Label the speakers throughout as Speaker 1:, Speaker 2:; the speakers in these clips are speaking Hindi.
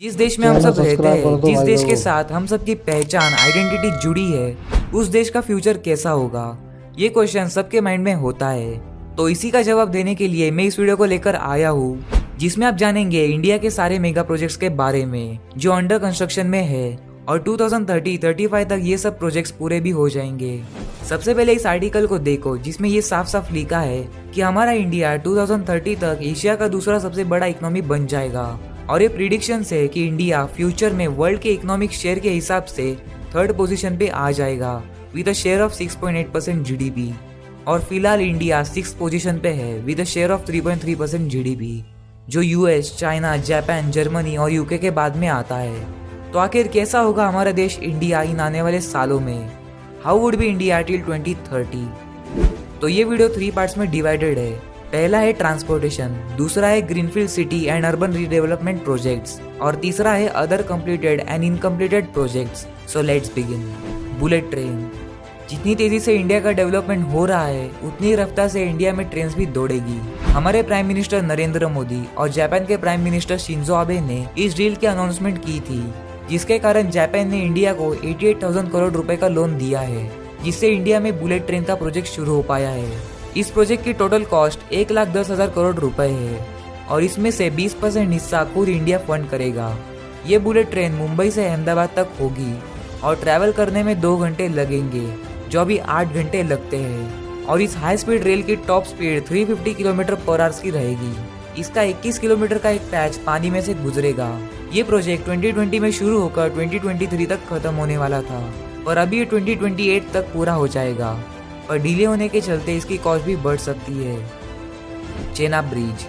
Speaker 1: जिस देश में हम
Speaker 2: चैनल
Speaker 1: सब रहते
Speaker 2: सब्सक्राइब कर
Speaker 1: हैं,
Speaker 2: दो
Speaker 1: जिस
Speaker 2: भाई
Speaker 1: देश के
Speaker 2: लोगों।
Speaker 1: साथ हम सबकी पहचान आइडेंटिटी जुड़ी है, उस देश का फ्यूचर कैसा होगा? ये क्वेश्चन सबके माइंड में होता है। तो इसी का जवाब देने के लिए मैं इस वीडियो को लेकर आया हूँ, जिसमें आप जानेंगे इंडिया के सारे मेगा प्रोजेक्ट्स के बारे में जो अंडर कंस्ट्रक्शन में है और 2030-35 तक ये सब प्रोजेक्ट्स पूरे भी हो जाएंगे। सबसे पहले इस आर्टिकल को देखो, जिसमें ये साफ साफ लिखा है कि हमारा इंडिया 2030 तक एशिया का दूसरा सबसे बड़ा इकोनॉमी बन जाएगा। और ये प्रिडिक्शंस है कि इंडिया फ्यूचर में वर्ल्ड के इकोनॉमिक शेयर के हिसाब से थर्ड पोजीशन पे आ जाएगा with a share of 6.8% GDP. और फिलहाल इंडिया 6th पोजीशन पे है with a share of 3.3% GDP, जो यूएस, चाइना, जापान, जर्मनी और यूके के बाद में आता है। तो आखिर कैसा होगा हमारा देश इंडिया इन आने वाले सालों में? How would be India till 2030? तो ये वीडियो 3 पार्ट्स में डिवाइडेड है। पहला है ट्रांसपोर्टेशन, दूसरा है greenfield city and urban redevelopment projects, और तीसरा है other completed and incompleted projects. So let's begin. Bullet train. जितनी तेजी से इंडिया का डेवलपमेंट हो रहा है, उतनी ही रफ्तार से इंडिया में ट्रेन भी दौड़ेगी। हमारे प्राइम मिनिस्टर नरेंद्र मोदी और जापान के प्राइम मिनिस्टर शिंजो आबे ने इस डील की अनाउंसमेंट की थी, जिसके कारण जापान ने इंडिया को 88,000 करोड़ रुपए का लोन दिया है, जिससे इंडिया में बुलेट ट्रेन का प्रोजेक्ट शुरू हो पाया है। इस प्रोजेक्ट की टोटल कॉस्ट 1,10,000 करोड़ रुपए है और इसमें से 20% हिस्सा खुद इंडिया फंड करेगा। ये बुलेट ट्रेन मुंबई से अहमदाबाद तक होगी और ट्रैवल करने में 2 घंटे लगेंगे, जो अभी 8 घंटे लगते हैं। और इस हाई स्पीड रेल की top speed 350 kilometre per hour की रहेगी। इसका 21 किलोमीटर का एक पैच पानी में से गुजरेगा। ये प्रोजेक्ट 2020 में शुरू होकर 2023 तक खत्म होने वाला था, पर अभी ये 2028 तक पूरा हो जाएगा। और डिले होने के चलते इसकी कॉस्ट भी बढ़ सकती है। चेनाब ब्रिज।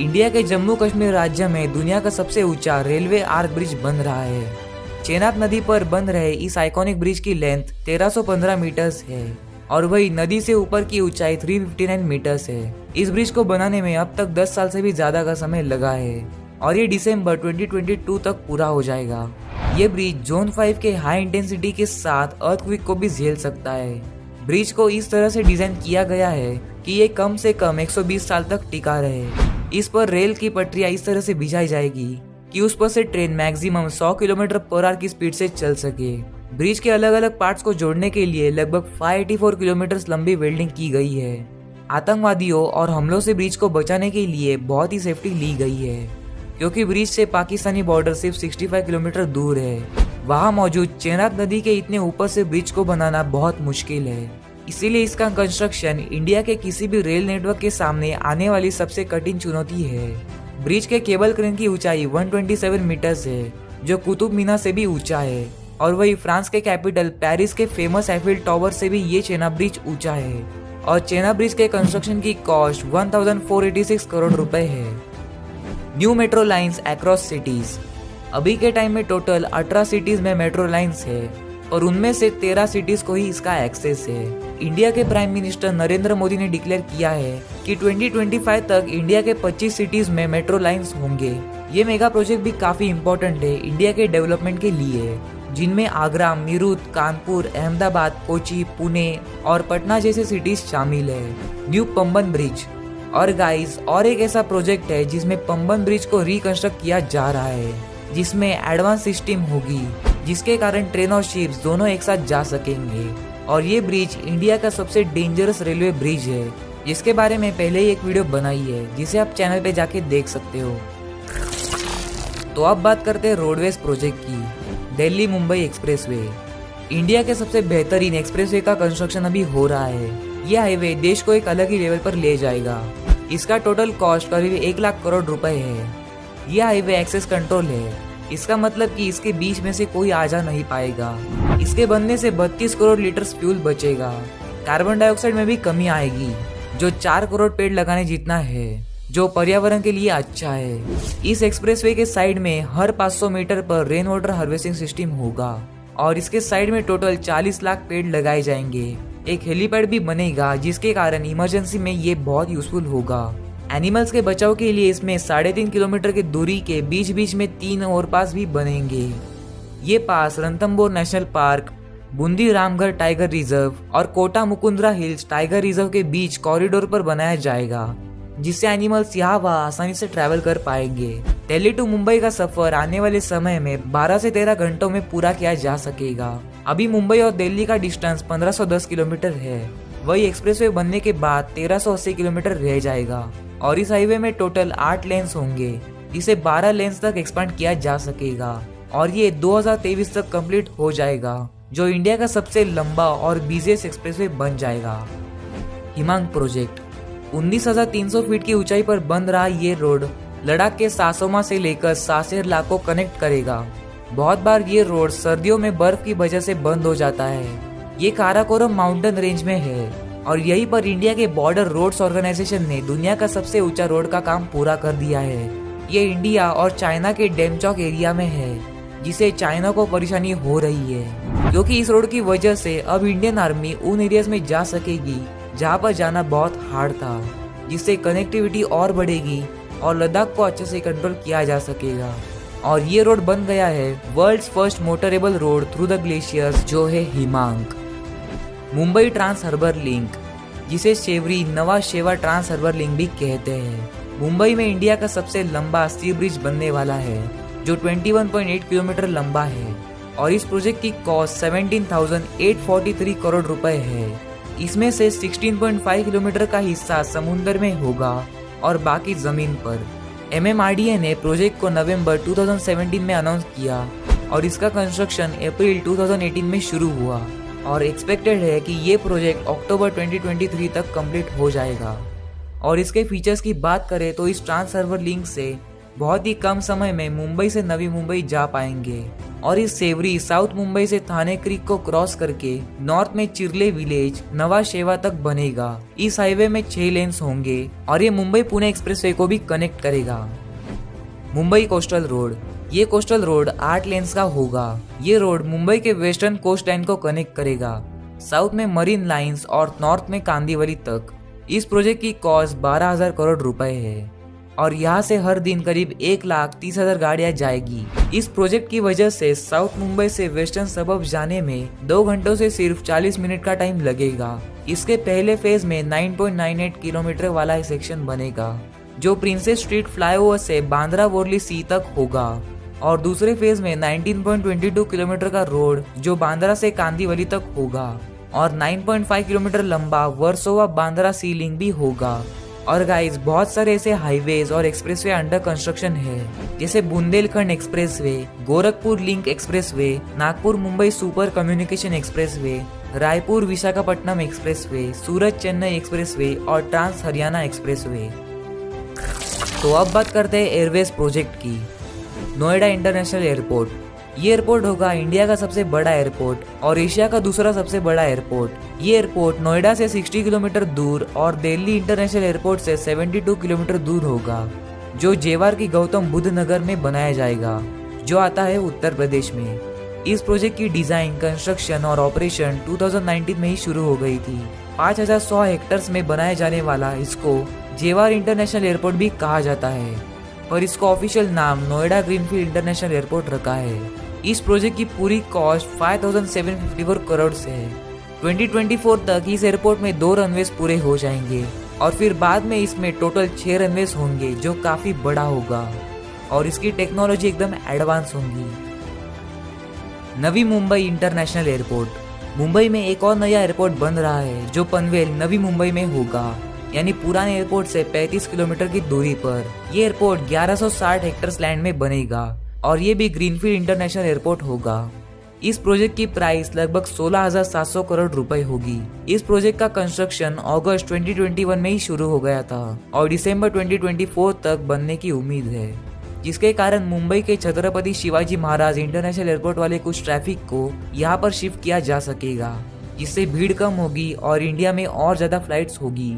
Speaker 1: इंडिया के जम्मू कश्मीर राज्य में दुनिया का सबसे ऊंचा रेलवे आर्क ब्रिज बन रहा है। चेनाब नदी पर बन रहे इस आइकॉनिक ब्रिज की लेंथ 1315 मीटर्स है और वही नदी से ऊपर की ऊंचाई 359 मीटर्स है। इस ब्रिज को बनाने में अब तक 10 साल से भी ज्यादा का समय लगा है और ये दिसंबर 2022 तक पूरा हो जाएगा। ये ब्रिज जोन 5 के हाई इंटेंसिटी के साथ अर्थक्वेक को भी झेल सकता है। ब्रिज को इस तरह से डिजाइन किया गया है कि ये कम से कम 120 साल तक टिका रहे। इस पर रेल की पटरियां इस तरह से बिछाई जाएगी कि उस पर से train maximum 100 kilometre per hour की स्पीड से चल सके। ब्रिज के अलग अलग पार्ट्स को जोड़ने के लिए लगभग 584 किलोमीटर लंबी वेल्डिंग की गई है। आतंकवादियों और हमलों से ब्रिज को बचाने के लिए बहुत ही सेफ्टी ली गई है, क्योंकि ब्रिज से पाकिस्तानी बॉर्डर सिर्फ 65 किलोमीटर दूर है। वहाँ मौजूद चेनाब नदी के इतने ऊपर से ब्रिज को बनाना बहुत मुश्किल है, इसीलिए इसका कंस्ट्रक्शन इंडिया के किसी भी रेल नेटवर्क के सामने आने वाली सबसे कठिन चुनौती है। ब्रिज के केबल क्रेन की ऊंचाई 127 मीटर्स है, जो कुतुब मीनार से भी ऊंचा है। और वही फ्रांस के कैपिटल पेरिस के फेमस एफिल टावर से भी ये चेनाब ब्रिज ऊंचा है। और चेनाब ब्रिज के कंस्ट्रक्शन की कॉस्ट 1486 करोड़ रुपए है। New metro lines across cities. अभी के टाइम में टोटल 18 सिटीज में मेट्रो लाइन्स है और उनमें से 13 सिटीज को ही इसका एक्सेस है। इंडिया के प्राइम मिनिस्टर नरेंद्र मोदी ने डिक्लेयर किया है कि 2025 तक इंडिया के 25 सिटीज में मेट्रो लाइन्स होंगे। ये मेगा प्रोजेक्ट भी काफी इम्पोर्टेंट है इंडिया के डेवलपमेंट के लिए, जिनमें आगरा, मीरठ, कानपुर, अहमदाबाद, कोची, पुणे और पटना जैसे सिटीज शामिल है। New Pamban bridge. और गाइस, और एक ऐसा प्रोजेक्ट है जिसमें पंबन ब्रिज को रिकंस्ट्रक्ट किया जा रहा है, जिसमें एडवांस सिस्टम होगी, जिसके कारण ट्रेन और शिप्स दोनों एक साथ जा सकेंगे। और ये ब्रिज इंडिया का सबसे डेंजरस रेलवे ब्रिज है, जिसके बारे में पहले ही एक वीडियो बनाई है, जिसे आप चैनल पे जाके देख सकते हो। तो अब बात करते हैं रोडवेज प्रोजेक्ट की। दिल्ली मुंबई एक्सप्रेसवे। इंडिया के सबसे बेहतरीन एक्सप्रेसवे का कंस्ट्रक्शन अभी हो रहा है। यह हाईवे देश को एक अलग ही लेवल पर ले जाएगा। इसका टोटल कॉस्ट करीब 1 लाख करोड़ रुपए है। यह हाईवे एक्सेस कंट्रोल है, इसका मतलब कि इसके बीच में से कोई आ जा नहीं पाएगा। इसके बनने से 32 करोड़ लीटर फ्यूल बचेगा। कार्बन डाइऑक्साइड में भी कमी आएगी, जो 4 करोड़ पेड़ लगाने जितना है, जो पर्यावरण के लिए अच्छा है। इस एक्सप्रेसवे के साइड में हर 500 मीटर पर रेन वाटर हार्वेस्टिंग सिस्टम होगा और इसके साइड में टोटल 40 लाख पेड़ लगाए जाएंगे। एक हेलीपैड भी बनेगा, जिसके कारण इमरजेंसी में ये बहुत यूजफुल होगा। एनिमल्स के बचाव के लिए इसमें 3.5 किलोमीटर की दूरी के बीच बीच में 3 और पास भी बनेंगे। ये पास Ranthambore national park, Bundi Ramgarh tiger reserve और Kota Mukundra hills tiger reserve के बीच कॉरिडोर पर बनाया जाएगा। जिससे एनिमल्स यहाँ वहाँ आसानी से ट्रैवल कर पाएंगे। दिल्ली टू मुंबई का सफर आने वाले समय में 12 से 13 घंटों में पूरा किया जा सकेगा। अभी मुंबई और दिल्ली का डिस्टेंस 1510 किलोमीटर है। वही एक्सप्रेसवे बनने के बाद 1380 किलोमीटर रह जाएगा और इस हाईवे में टोटल 8 लेन्स होंगे, जिसे 12 लेन्स तक एक्सपांड किया जा सकेगा और ये 2023 तक कंप्लीट हो जाएगा, जो इंडिया का सबसे लंबा और बिजिएस्ट एक्सप्रेसवे बन जाएगा। हिमांग प्रोजेक्ट 19,300 फीट की ऊंचाई पर बन रहा ये रोड लद्दाख के सासोमा से लेकर सासेरला को कनेक्ट करेगा। बहुत बार ये रोड सर्दियों में बर्फ की वजह से बंद हो जाता है। ये काराकोरम माउंटेन रेंज में है और यहीं पर इंडिया के बॉर्डर रोड्स ऑर्गेनाइजेशन ने दुनिया का सबसे ऊंचा रोड का काम पूरा कर दिया है। ये इंडिया और चाइना के डेमचौक एरिया में है, जिसे चाइना को परेशानी हो रही है क्योंकि इस रोड की वजह से अब इंडियन आर्मी उन एरियाज में जा सकेगी जहां पर जाना बहुत हार्ड था, जिससे कनेक्टिविटी और बढ़ेगी और लद्दाख को अच्छे से कंट्रोल किया जा सकेगा। और ये रोड बन गया है world's first motorable road through the glaciers, जो है Himank. Mumbai trans harbour link, जिसे Sewri Nhava Sheva trans harbour link भी कहते हैं, मुंबई में इंडिया का सबसे लंबा सी ब्रिज बनने वाला है, जो 21.8 किलोमीटर लंबा है और इस प्रोजेक्ट की कॉस्ट 17,843 करोड़ रुपए है। इसमें से 16.5 किलोमीटर का हिस्सा समुद्र में होगा और बाकी जमीन पर। MMRDA ने प्रोजेक्ट को नवंबर 2017 में अनाउंस किया और इसका कंस्ट्रक्शन अप्रैल 2018 में शुरू हुआ और एक्सपेक्टेड है कि ये प्रोजेक्ट अक्टूबर 2023 तक कंप्लीट हो जाएगा। और इसके फीचर्स की बात करें तो इस ट्रांस हार्बर लिंक से बहुत ही कम समय में मुंबई से नवी मुंबई जा पाएंगे और इस शेवरी साउथ मुंबई से थाने क्रीक को क्रॉस करके नॉर्थ में चिरले विलेज नवा शेवा तक बनेगा। इस हाईवे में 6 लेन्स होंगे और ये मुंबई पुणे एक्सप्रेसवे को भी कनेक्ट करेगा। मुंबई कोस्टल रोड, ये कोस्टल रोड 8 लेन्स का होगा। ये रोड मुंबई के वेस्टर्न कोस्ट लाइन को कनेक्ट करेगा, साउथ में मरीन लाइंस और नॉर्थ में कांदीवली तक। इस प्रोजेक्ट की कॉस्ट 12,000 करोड़ रुपए है और यहाँ से हर दिन करीब 1,30,000 गाड़ियाँ जाएगी। इस प्रोजेक्ट की वजह से साउथ मुंबई से वेस्टर्न सबब जाने में 2 घंटों से सिर्फ 40 मिनट का टाइम लगेगा। इसके पहले फेज में 9.98 किलोमीटर वाला सेक्शन बनेगा, जो प्रिंसेस स्ट्रीट फ्लाईओवर से बांद्रा वोरली सी तक होगा और दूसरे फेज में 19.22 किलोमीटर का रोड जो बांद्रा से कांदीवली तक होगा और 9.5 किलोमीटर लंबा वर्सोवा बांद्रा सी लिंक भी होगा। और गाइस, बहुत सारे ऐसे हाईवेज और एक्सप्रेसवे अंडर कंस्ट्रक्शन है, जैसे Bundelkhand expressway, Gorakhpur link expressway, Nagpur Mumbai super communication expressway, Raipur Visakhapatnam expressway, Surat Chennai expressway और ट्रांस हरियाणा एक्सप्रेसवे। तो अब बात करते हैं एयरवेज प्रोजेक्ट की। नोएडा इंटरनेशनल एयरपोर्ट, ये एयरपोर्ट होगा इंडिया का सबसे बड़ा एयरपोर्ट और एशिया का दूसरा सबसे बड़ा एयरपोर्ट। ये एयरपोर्ट नोएडा से 60 किलोमीटर दूर और दिल्ली इंटरनेशनल एयरपोर्ट से 72 किलोमीटर दूर होगा, जो जेवार की गौतम बुद्ध नगर में बनाया जाएगा, जो आता है उत्तर प्रदेश में। इस प्रोजेक्ट की डिजाइन, कंस्ट्रक्शन और ऑपरेशन 2019 में ही शुरू हो गई थी। 5,100 हेक्टर्स में बनाए जाने वाला इसको जेवार इंटरनेशनल एयरपोर्ट भी कहा जाता है, पर इसको ऑफिशियल नाम नोएडा ग्रीनफील्ड इंटरनेशनल एयरपोर्ट रखा है। इस प्रोजेक्ट की पूरी कॉस्ट 5,754 करोड़ से है। 2024 तक इस एयरपोर्ट में 2 रनवेज पूरे हो जाएंगे और फिर बाद में इसमें टोटल 6 रनवेज होंगे, जो काफी बड़ा होगा और इसकी टेक्नोलॉजी एकदम एडवांस होंगी। नवी मुंबई इंटरनेशनल एयरपोर्ट, मुंबई में एक और नया एयरपोर्ट बन रहा है, जो पनवेल नवी मुंबई में होगा, यानी पुराने एयरपोर्ट से 35 किलोमीटर की दूरी पर। यह एयरपोर्ट 1160 हेक्टर्स लैंड में बनेगा और ये भी ग्रीनफील्ड इंटरनेशनल एयरपोर्ट होगा। इस प्रोजेक्ट की प्राइस लगभग 16,700 करोड़ रुपए होगी। इस प्रोजेक्ट का कंस्ट्रक्शन अगस्त 2021 में ही शुरू हो गया था और दिसंबर 2024 तक बनने की उम्मीद है, जिसके कारण मुंबई के छत्रपति शिवाजी महाराज इंटरनेशनल एयरपोर्ट वाले कुछ ट्रैफिक को यहाँ पर शिफ्ट किया जा सकेगा, जिससे भीड़ कम होगी और इंडिया में और ज्यादा फ्लाइट्स होगी।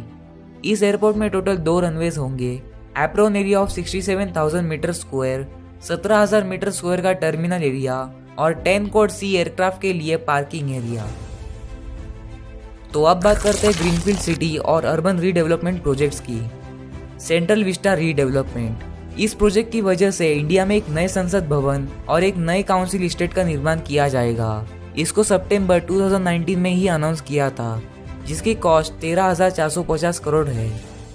Speaker 1: इस एयरपोर्ट में टोटल 2 रनवेज होंगे, apron area of 67,000 metre square, 17,000 metre square का टर्मिनल एरिया और 10 कोड सी एयरक्राफ्ट के लिए पार्किंग एरिया। तो अब बात करते हैं ग्रीनफील्ड सिटी और अर्बन रीडेवलपमेंट प्रोजेक्ट्स की। सेंट्रल विस्टा रीडेवलपमेंट, इस प्रोजेक्ट की वजह से इंडिया में एक नए संसद भवन और एक नए काउंसिल इस्टेट का निर्माण किया जाएगा। इसको सितंबर 2019 में ही अनाउंस किया था, जिसकी कॉस्ट 13,450 करोड़ है।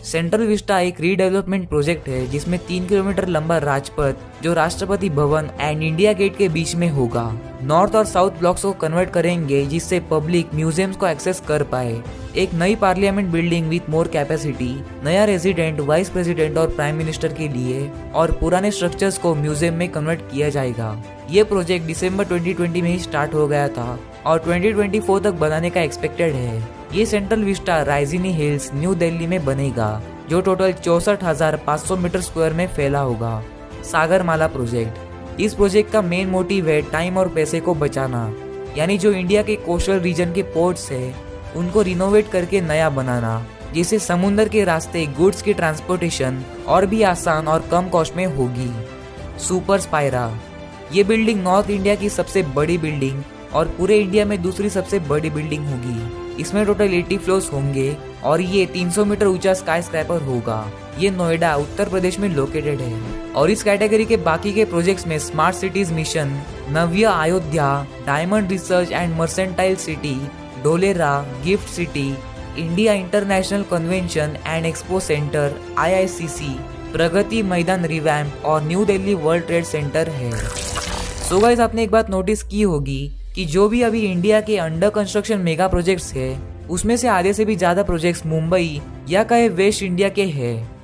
Speaker 1: सेंट्रल विस्टा एक रीडेवलपमेंट प्रोजेक्ट है जिसमें 3 किलोमीटर लंबा राजपथ जो Rashtrapati Bhavan and India gate के बीच में होगा नॉर्थ और साउथ ब्लॉक्स को कन्वर्ट करेंगे जिससे पब्लिक म्यूजियम्स को एक्सेस कर पाए। एक नई parliament building with more capacity, नया रेजिडेंट, वाइस प्रेसिडेंट और प्राइम मिनिस्टर के लिए और पुराने स्ट्रक्चर्स को म्यूजियम में कन्वर्ट किया जाएगा। ये प्रोजेक्ट दिसंबर 2020 में ही स्टार्ट हो गया था और 2024 तक बनाने का एक्सपेक्टेड है। ये central vista Raisina hills new Delhi में बनेगा जो टोटल 64,500 मीटर स्क्वायर में फैला होगा। सागरमाला प्रोजेक्ट, इस प्रोजेक्ट का मेन मोटिव है टाइम और पैसे को बचाना, यानी जो इंडिया के कोस्टल रीजन के पोर्ट्स है उनको रिनोवेट करके नया बनाना, जिससे समुद्र के रास्ते गुड्स की ट्रांसपोर्टेशन और भी आसान और कम कॉस्ट में होगी। सुपर स्पायरा, ये बिल्डिंग नॉर्थ इंडिया की सबसे बड़ी बिल्डिंग और पूरे इंडिया में दूसरी सबसे बड़ी बिल्डिंग होगी। इसमें टोटल 80 फ्लोर्स होंगे और ये 300 मीटर ऊंचा स्काई स्क्रैपर होगा। ये नोएडा उत्तर प्रदेश में लोकेटेड है और इस कैटेगरी के बाकी के प्रोजेक्ट्स में smart cities mission, Navya Ayodhya, diamond research and mercantile city, Dholera, gift city, India international convention and expo centre IICC, Pragati Maidan revamp और new Delhi world trade centre है। सो गाइस, आपने एक बात नोटिस की होगी कि जो भी अभी इंडिया के अंडर कंस्ट्रक्शन मेगा प्रोजेक्ट्स है उसमें से आधे से भी ज्यादा प्रोजेक्ट्स मुंबई या कहे वेस्ट इंडिया के हैं।